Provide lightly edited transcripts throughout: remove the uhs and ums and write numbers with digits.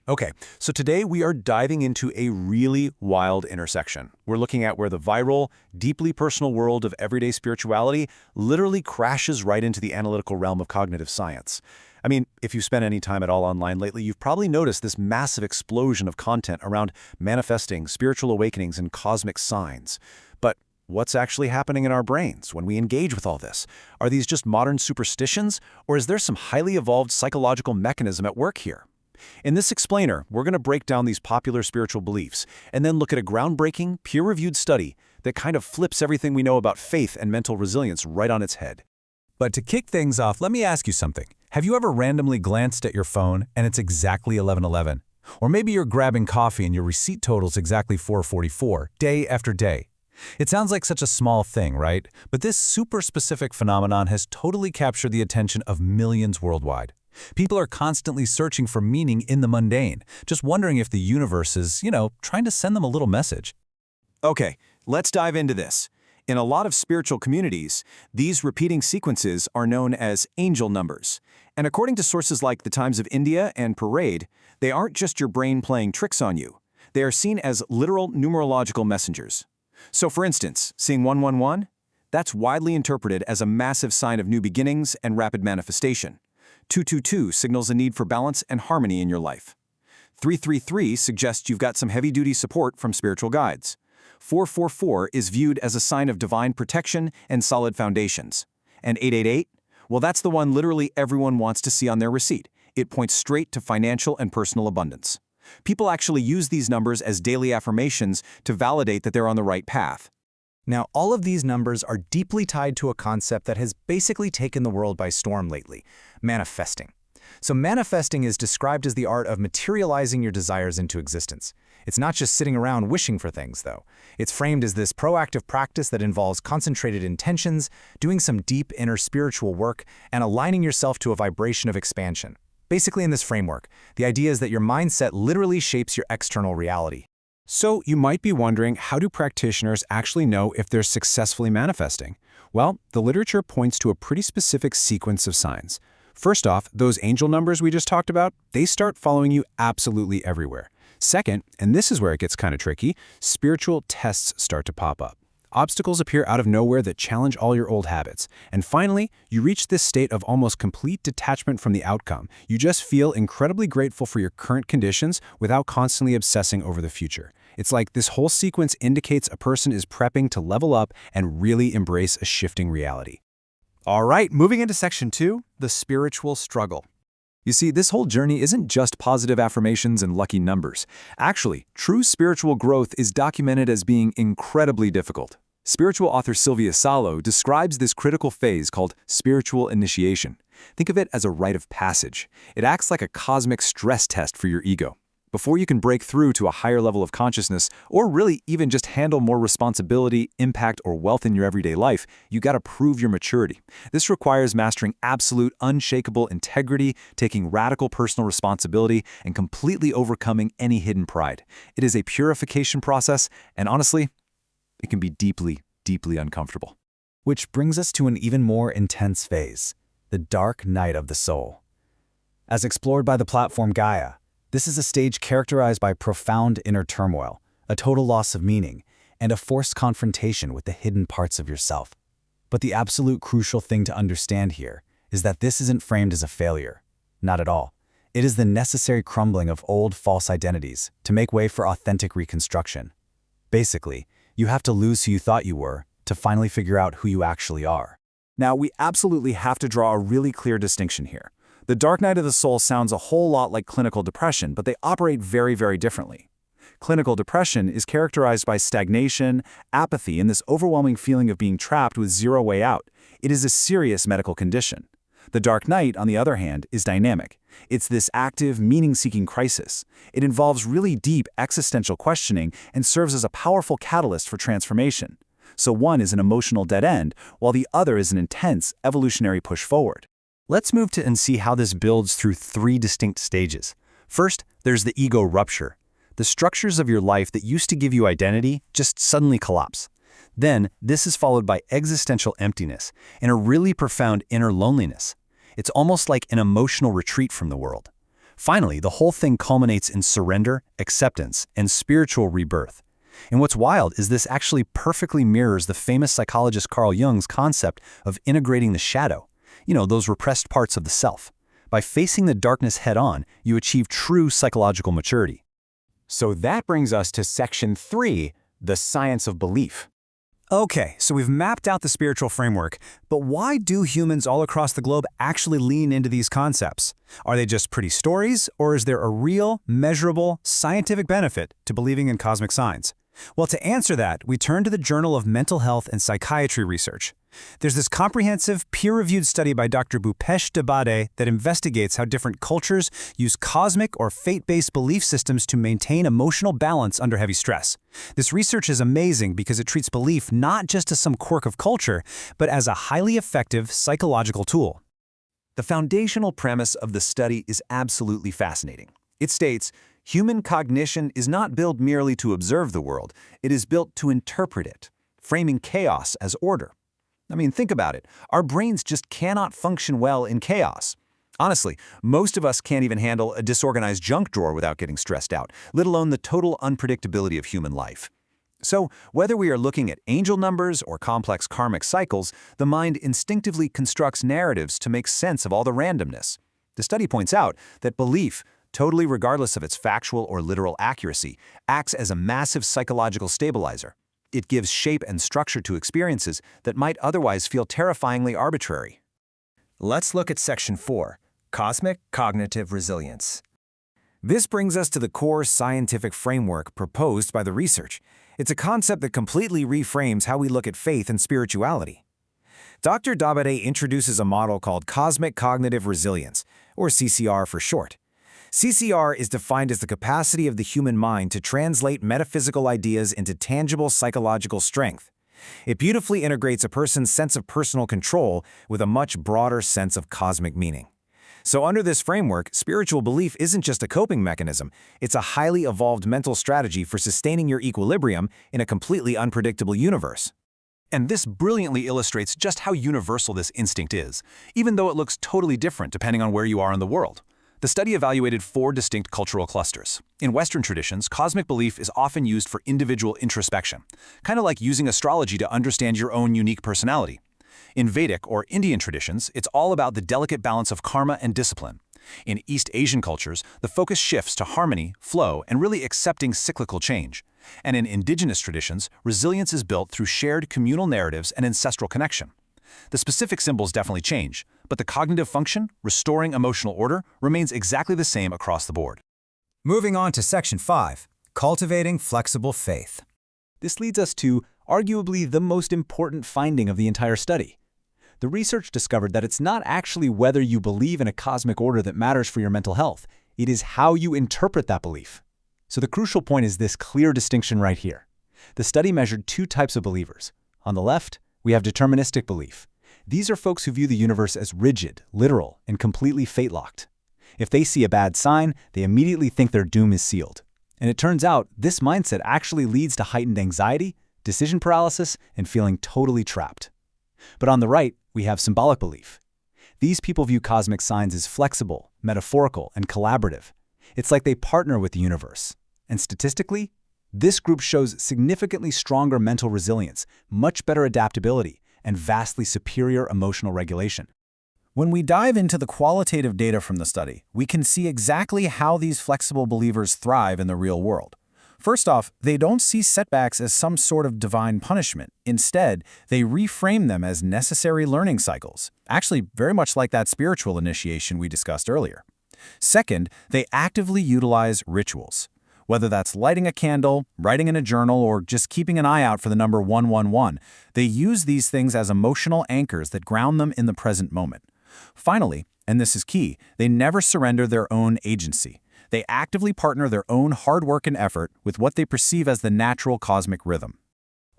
Okay, so today we are diving into a really wild intersection. We're looking at where the viral, deeply personal world of everyday spirituality literally crashes right into the analytical realm of cognitive science. I mean, if you've spent any time at all online lately, you've probably noticed this massive explosion of content around manifesting, spiritual awakenings, and cosmic signs. But what's actually happening in our brains when we engage with all this? Are these just modern superstitions, or is there some highly evolved psychological mechanism at work here? In this explainer, we're going to break down these popular spiritual beliefs and then look at a groundbreaking, peer-reviewed study that kind of flips everything we know about faith and mental resilience right on its head. But to kick things off, let me ask you something. Have you ever randomly glanced at your phone and it's exactly 11:11? Or maybe you're grabbing coffee and your receipt total's exactly 4:44, day after day. It sounds like such a small thing, right? But this super specific phenomenon has totally captured the attention of millions worldwide. People are constantly searching for meaning in the mundane, just wondering if the universe is, trying to send them a little message. Okay, let's dive into this. In a lot of spiritual communities, these repeating sequences are known as angel numbers. And according to sources like the Times of India and Parade, they aren't just your brain playing tricks on you. They are seen as literal numerological messengers. So for instance, seeing 111, that's widely interpreted as a massive sign of new beginnings and rapid manifestation. 222 signals a need for balance and harmony in your life. 333 suggests you've got some heavy-duty support from spiritual guides. 444 is viewed as a sign of divine protection and solid foundations. And 888? Well, that's the one literally everyone wants to see on their receipt. It points straight to financial and personal abundance. People actually use these numbers as daily affirmations to validate that they're on the right path. Now, all of these numbers are deeply tied to a concept that has basically taken the world by storm lately: manifesting. So manifesting is described as the art of materializing your desires into existence. It's not just sitting around wishing for things, though. It's framed as this proactive practice that involves concentrated intentions, doing some deep inner spiritual work, and aligning yourself to a vibration of expansion. Basically, in this framework, the idea is that your mindset literally shapes your external reality. So you might be wondering, how do practitioners actually know if they're successfully manifesting? Well, the literature points to a pretty specific sequence of signs. First off, those angel numbers we just talked about, they start following you absolutely everywhere. Second, and this is where it gets kind of tricky, spiritual tests start to pop up. Obstacles appear out of nowhere that challenge all your old habits. And finally, you reach this state of almost complete detachment from the outcome. You just feel incredibly grateful for your current conditions without constantly obsessing over the future. It's like this whole sequence indicates a person is prepping to level up and really embrace a shifting reality. All right, moving into section 2, the spiritual struggle. You see, this whole journey isn't just positive affirmations and lucky numbers. Actually, true spiritual growth is documented as being incredibly difficult. Spiritual author Sylvia Salo describes this critical phase called spiritual initiation. Think of it as a rite of passage. It acts like a cosmic stress test for your ego. Before you can break through to a higher level of consciousness, or really even just handle more responsibility, impact, or wealth in your everyday life, you gotta prove your maturity. This requires mastering absolute, unshakable integrity, taking radical personal responsibility, and completely overcoming any hidden pride. It is a purification process, and honestly, it can be deeply, deeply uncomfortable. Which brings us to an even more intense phase, the dark night of the soul. As explored by the platform Gaia, this is a stage characterized by profound inner turmoil, a total loss of meaning, and a forced confrontation with the hidden parts of yourself. But the absolute crucial thing to understand here is that this isn't framed as a failure. Not at all. It is the necessary crumbling of old false identities to make way for authentic reconstruction. Basically, you have to lose who you thought you were to finally figure out who you actually are. Now, we absolutely have to draw a really clear distinction here. The dark night of the soul sounds a whole lot like clinical depression, but they operate very, very differently. Clinical depression is characterized by stagnation, apathy, and this overwhelming feeling of being trapped with zero way out. It is a serious medical condition. The dark night, on the other hand, is dynamic. It's this active, meaning-seeking crisis. It involves really deep existential questioning and serves as a powerful catalyst for transformation. So one is an emotional dead end, while the other is an intense, evolutionary push forward. Let's move to and see how this builds through 3 distinct stages. First, there's the ego rupture. The structures of your life that used to give you identity just suddenly collapse. Then, this is followed by existential emptiness and a really profound inner loneliness. It's almost like an emotional retreat from the world. Finally, the whole thing culminates in surrender, acceptance, and spiritual rebirth. And what's wild is this actually perfectly mirrors the famous psychologist Carl Jung's concept of integrating the shadow, those repressed parts of the self. By facing the darkness head-on, you achieve true psychological maturity. So that brings us to Section 3, the science of belief. Okay, so we've mapped out the spiritual framework, but why do humans all across the globe actually lean into these concepts? Are they just pretty stories, or is there a real, measurable, scientific benefit to believing in cosmic signs? Well, to answer that, we turn to the Journal of Mental Health and Psychiatry Research. There's this comprehensive, peer-reviewed study by Dr. Bhupesh Dabade that investigates how different cultures use cosmic or fate-based belief systems to maintain emotional balance under heavy stress. This research is amazing because it treats belief not just as some quirk of culture, but as a highly effective psychological tool. The foundational premise of the study is absolutely fascinating. It states, human cognition is not built merely to observe the world, it is built to interpret it, framing chaos as order. Think about it. Our brains just cannot function well in chaos. Honestly, most of us can't even handle a disorganized junk drawer without getting stressed out, let alone the total unpredictability of human life. So, whether we are looking at angel numbers or complex karmic cycles, the mind instinctively constructs narratives to make sense of all the randomness. The study points out that belief, totally regardless of its factual or literal accuracy, acts as a massive psychological stabilizer. It gives shape and structure to experiences that might otherwise feel terrifyingly arbitrary. Let's look at Section 4, Cosmic Cognitive Resilience. This brings us to the core scientific framework proposed by the research. It's a concept that completely reframes how we look at faith and spirituality. Dr. Dabade introduces a model called Cosmic Cognitive Resilience, or CCR for short. CCR is defined as the capacity of the human mind to translate metaphysical ideas into tangible psychological strength. It beautifully integrates a person's sense of personal control with a much broader sense of cosmic meaning. So under this framework, spiritual belief isn't just a coping mechanism, it's a highly evolved mental strategy for sustaining your equilibrium in a completely unpredictable universe. And this brilliantly illustrates just how universal this instinct is, even though it looks totally different depending on where you are in the world. The study evaluated 4 distinct cultural clusters. In Western traditions, cosmic belief is often used for individual introspection, kind of like using astrology to understand your own unique personality. In Vedic or Indian traditions, it's all about the delicate balance of karma and discipline. In East Asian cultures, the focus shifts to harmony, flow, and really accepting cyclical change. And in indigenous traditions, resilience is built through shared communal narratives and ancestral connection. The specific symbols definitely change, but the cognitive function, restoring emotional order, remains exactly the same across the board. Moving on to Section 5, Cultivating Flexible Faith. This leads us to arguably the most important finding of the entire study. The research discovered that it's not actually whether you believe in a cosmic order that matters for your mental health. It is how you interpret that belief. So the crucial point is this clear distinction right here. The study measured 2 types of believers. On the left, we have deterministic belief. These are folks who view the universe as rigid, literal, and completely fate-locked. If they see a bad sign, they immediately think their doom is sealed. And it turns out this mindset actually leads to heightened anxiety, decision paralysis, and feeling totally trapped. But on the right, we have symbolic belief. These people view cosmic signs as flexible, metaphorical, and collaborative. It's like they partner with the universe. And statistically, this group shows significantly stronger mental resilience, much better adaptability, and vastly superior emotional regulation. When we dive into the qualitative data from the study, we can see exactly how these flexible believers thrive in the real world. First off, they don't see setbacks as some sort of divine punishment. Instead, they reframe them as necessary learning cycles, actually very much like that spiritual initiation we discussed earlier. Second, they actively utilize rituals. Whether that's lighting a candle, writing in a journal, or just keeping an eye out for the number 111, they use these things as emotional anchors that ground them in the present moment. Finally, and this is key, they never surrender their own agency. They actively partner their own hard work and effort with what they perceive as the natural cosmic rhythm.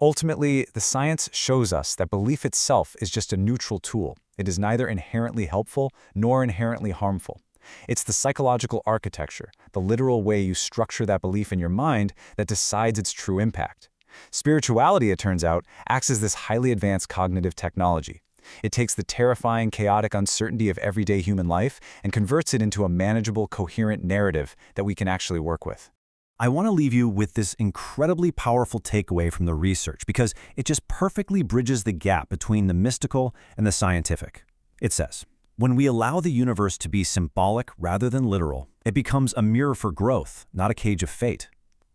Ultimately, the science shows us that belief itself is just a neutral tool. It is neither inherently helpful nor inherently harmful. It's the psychological architecture, the literal way you structure that belief in your mind that decides its true impact. Spirituality, it turns out, acts as this highly advanced cognitive technology. It takes the terrifying, chaotic uncertainty of everyday human life and converts it into a manageable, coherent narrative that we can actually work with. I want to leave you with this incredibly powerful takeaway from the research because it just perfectly bridges the gap between the mystical and the scientific. It says, when we allow the universe to be symbolic rather than literal, it becomes a mirror for growth, not a cage of fate.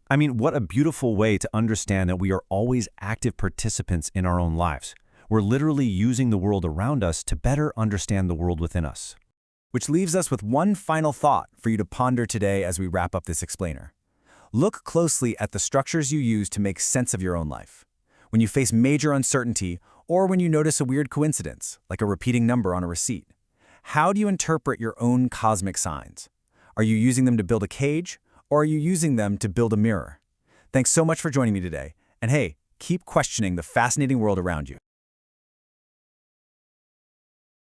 I mean, what a beautiful way to understand that we are always active participants in our own lives. We're literally using the world around us to better understand the world within us. Which leaves us with one final thought for you to ponder today as we wrap up this explainer. Look closely at the structures you use to make sense of your own life. When you face major uncertainty, or when you notice a weird coincidence, like a repeating number on a receipt, how do you interpret your own cosmic signs? Are you using them to build a cage, or are you using them to build a mirror? Thanks so much for joining me today. And hey, keep questioning the fascinating world around you.